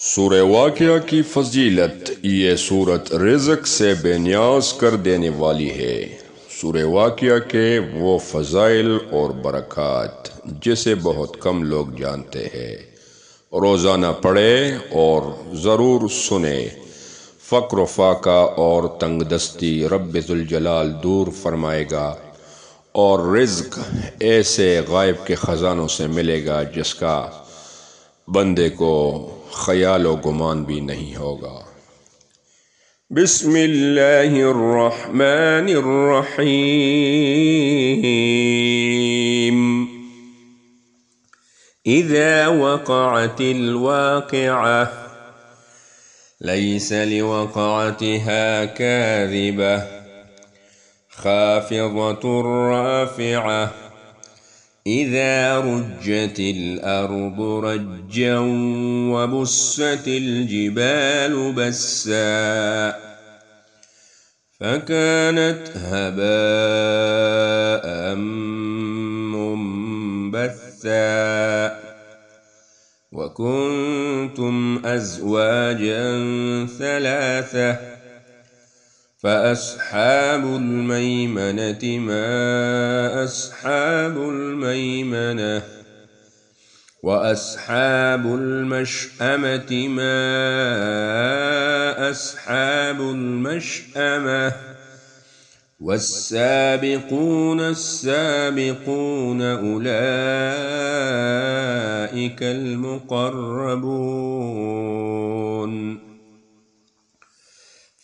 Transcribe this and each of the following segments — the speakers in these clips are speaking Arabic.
सूरह वाक़िया की फजीलत। ये सूरत रिज़्क़ से बेनियाज कर देने वाली है। सूरह वाक़िया के वो फ़ज़ाइल और बरक़ात जिसे बहुत कम लोग जानते हैं। रोज़ाना पढ़े और ज़रूर सुने। फ़क्र फ़ाका और तंगदस्ती रब्बे ज़ुल जलाल दूर फरमाएगा, और रिज़्क़ ऐसे गायब के ख़ज़ानों से मिलेगा जिसका बंदे को ख़याल व गुमान भी नहीं होगा। बिस्मिल्लाहिर रहमानिर रहीम। इज़ा वक़अतिल वाक़िअह लैस लिवक़अतिहा काज़िबह ख़ाफ़िज़तुर राफ़िअह इज़ा रुज्जतिल अर्दु रज्जन वबुस्सतिल जिबालु बस्सा फ़कानत हबाअन मुंबस्सा वकुंतुम अज़वाजन सलासा फ़अस्हाबुल मैमनति मा अस्हाबुल मैमनह वअस्हाबुल मशअमति मा अस्हाबुल मशअमह वस्साबिक़ून अस्साबिक़ून उलाइकल मुक़र्रबून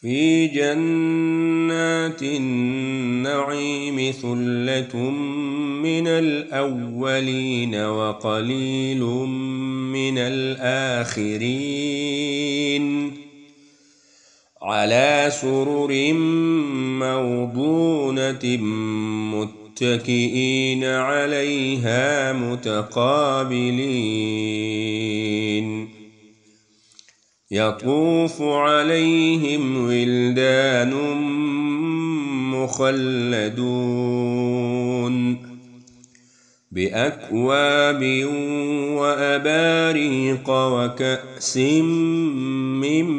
फ़ी जन्नातिन नईम सुल्लतुम मिनल अव्वलीन वक़लीलुम मिनल आखिरीन अला सुरुरिम मौदूनतिम मुत्तकिईन अलैहा मुतक़ाबिलीन यतूफ़ु अलैहिम विल्दानुम मुख़ल्लदून बिअक्वाबिन वअबारीक़ वकअसिम मिन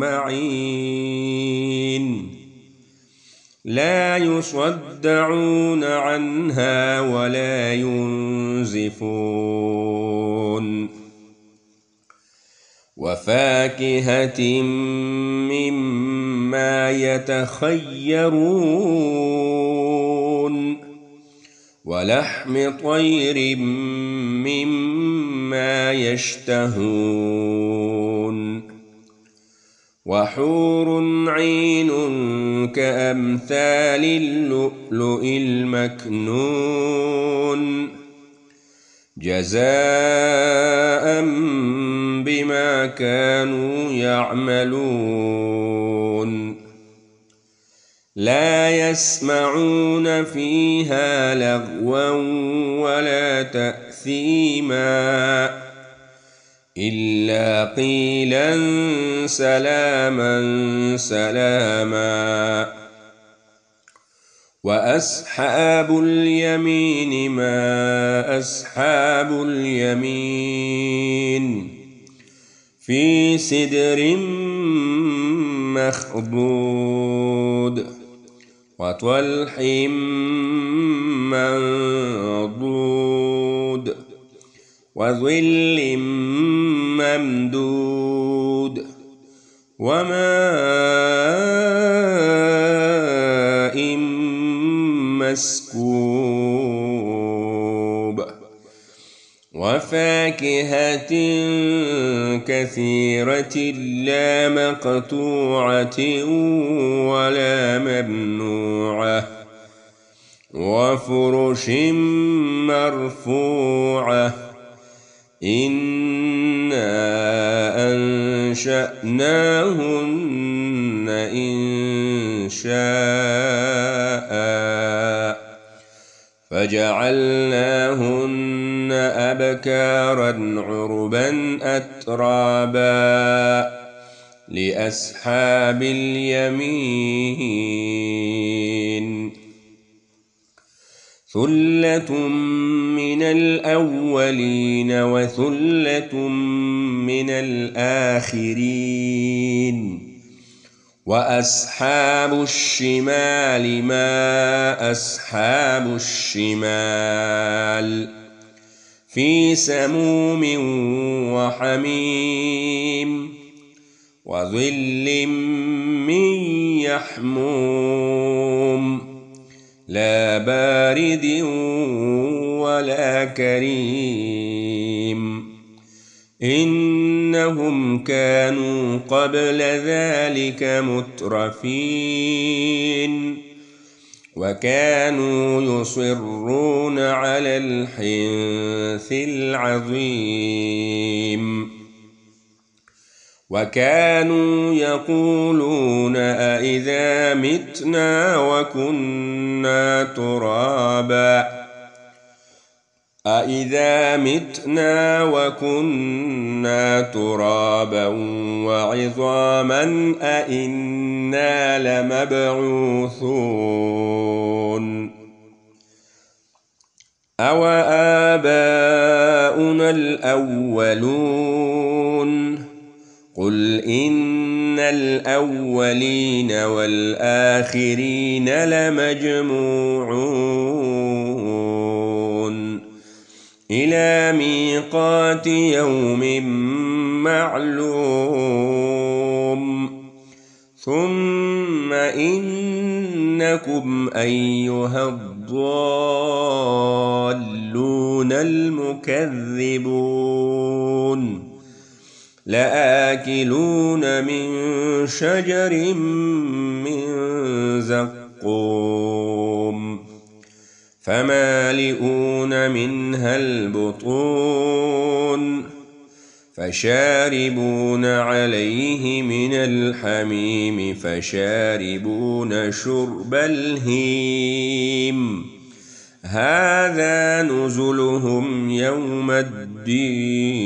मईन ला युसद्दऊन अन्हा वला युनज़िफून वफ़ाकिहतिन मिम्मा यतख़य्यरून वलहमि तयरिम मिम्मा यश्तहून वहूरुन ऐनुन कअम्सालिल लुअलुइल मकनून जज़ाअन बिमा कानू यअमलून ला यस्मऊन फ़ीहा लग़वन वला तअसीमा इल्ला क़ीलन सलामन सलामा वअस्हाबुल यमीन मा अस्हाबुल यमीन फ़ी सिदरिन मख़दूद वतल्हिम मंदूद वज़िल्लिम ममदूद वमाइन मस्कूब वफ़ाकिहतिन कसीरतिन ला मक़तूअतिन वला ममनूअह वफ़ुरुशिन मरफ़ूअह इन्ना अंशअनाहुन्न इंशाअ फजअलनाहुन्न अबकारन उर्बन अतराबा लिअस्हाबिल यमीन ثلة من الأولين وثلة من الآخرين. وأصحاب الشمال ما أصحاب الشمال في سموم وحميم وظل من يحموم لا بارد ولا كريم. إنهم كانوا قبل ذلك مترفين وكانوا يصرون على الحنث العظيم وكانوا يقولون أإذا متنا وكنا ترابا وعظاما أإنا لمبعوثون أو آباؤنا الأولون قل إن الأولين والآخرين لمجموعون إلى ميقات يوم معلوم ثم إنكم أيها الضالون المكذبون لآكلون من شجر من زقوم فمالئون منها البطون فشاربون عليه من الحميم فشاربون شرب الهيم هذا نزلهم يوم الدين.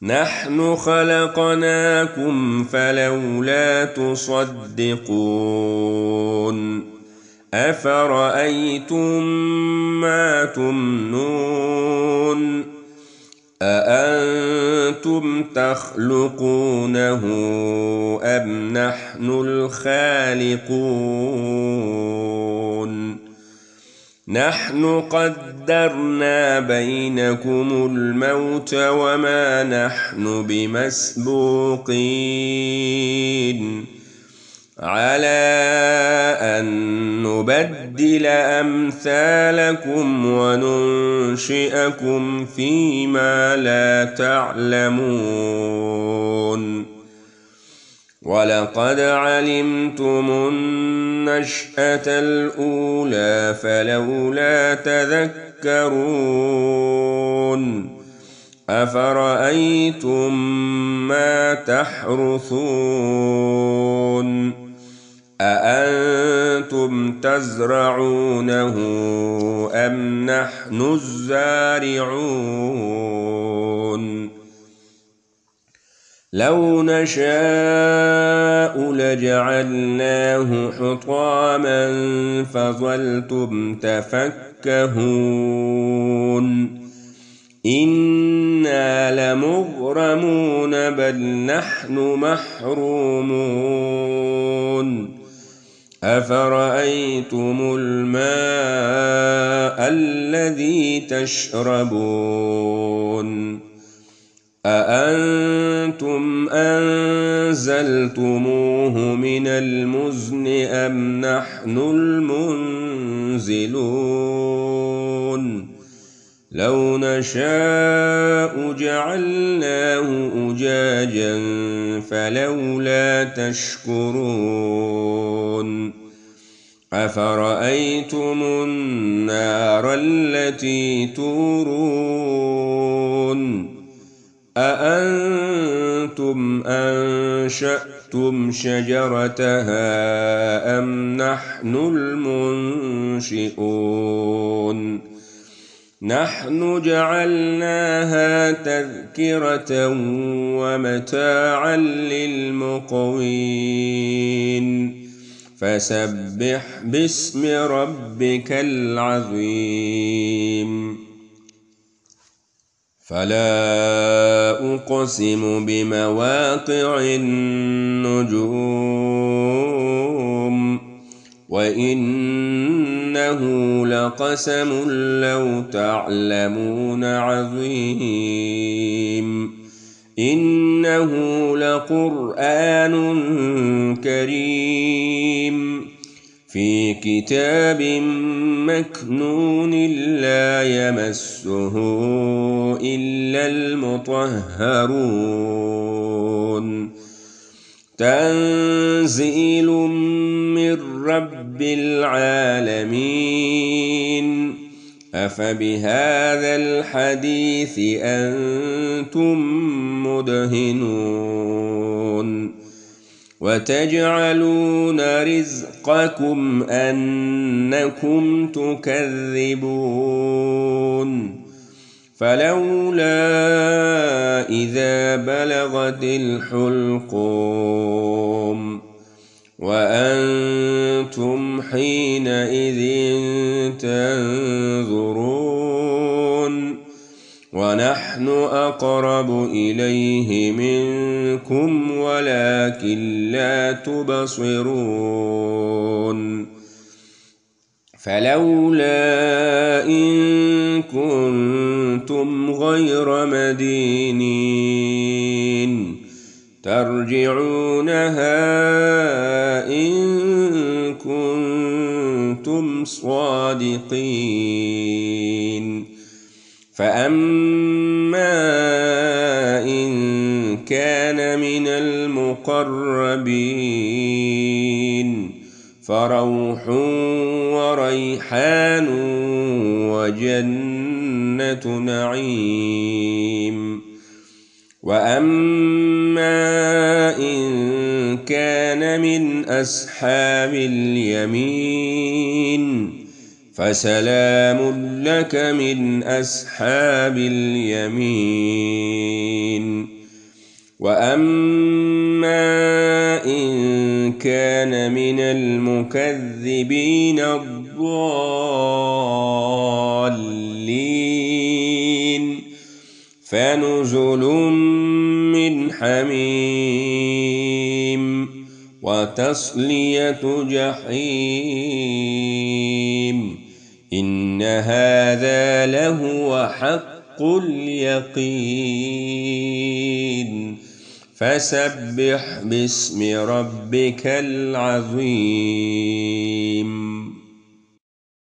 نحن خلقناكم فلولا تصدقون أفرأيتم ما تمنون أأنتم تخلقونه أم نحن الخالقون نحن قدرنا بينكم الموت وما نحن بمسبوقين على أن نبدل أمثالكم وننشئكم فيما لا تعلمون ولقد علمتم النشأة الأولى فلولا تذكرون أفرأيتم ما تحرثون أأنتم تزرعونه أم نحن الزارعون لو نشاء لجعلناه حطاما فظلتم تفكهون إنا لمغرمون بل نحن محرومون أفرأيتم الماء الذي تشربون أأنتم أنزلتموه من المزن أم نحن المنزلون لو نشاء جعلناه أجاجا فلولا تشكرون أفرأيتم النار التي تورون أأنتم أنشأتم شجرتها أم نحن المنشئون نحن جعلناها تذكرة ومتاعا للمقوين فسبح باسم ربك العظيم فلا أقسم بمواقع النجوم وإنه لقسم لو تعلمون عظيم إنه لقرآن كريم في كتاب مكنون لا يمسه إلا المطهرون تنزيل من رب العالمين أفبهذا الحديث أنتم مدهنون وتجعلون رزقكم أنكم تكذبون فلولا إذا بلغت الحلقوم وأنتم حينئذ تنظرون ونحن أقرب إليه منكم ولكن لا تبصرون فلولا إن كنتم غير مدينين ترجعونها إن كنتم صادقين فأما إن كان من المقربين فروح وريحان وجنة نعيم وأما إن كان من أصحاب اليمين فسلام لك من أصحاب اليمين وأما إن كان من المكذبين الضالين فنزل من حميم وتصلية جحيم إن هذا لهو حق اليقين فسبح باسم ربك العظيم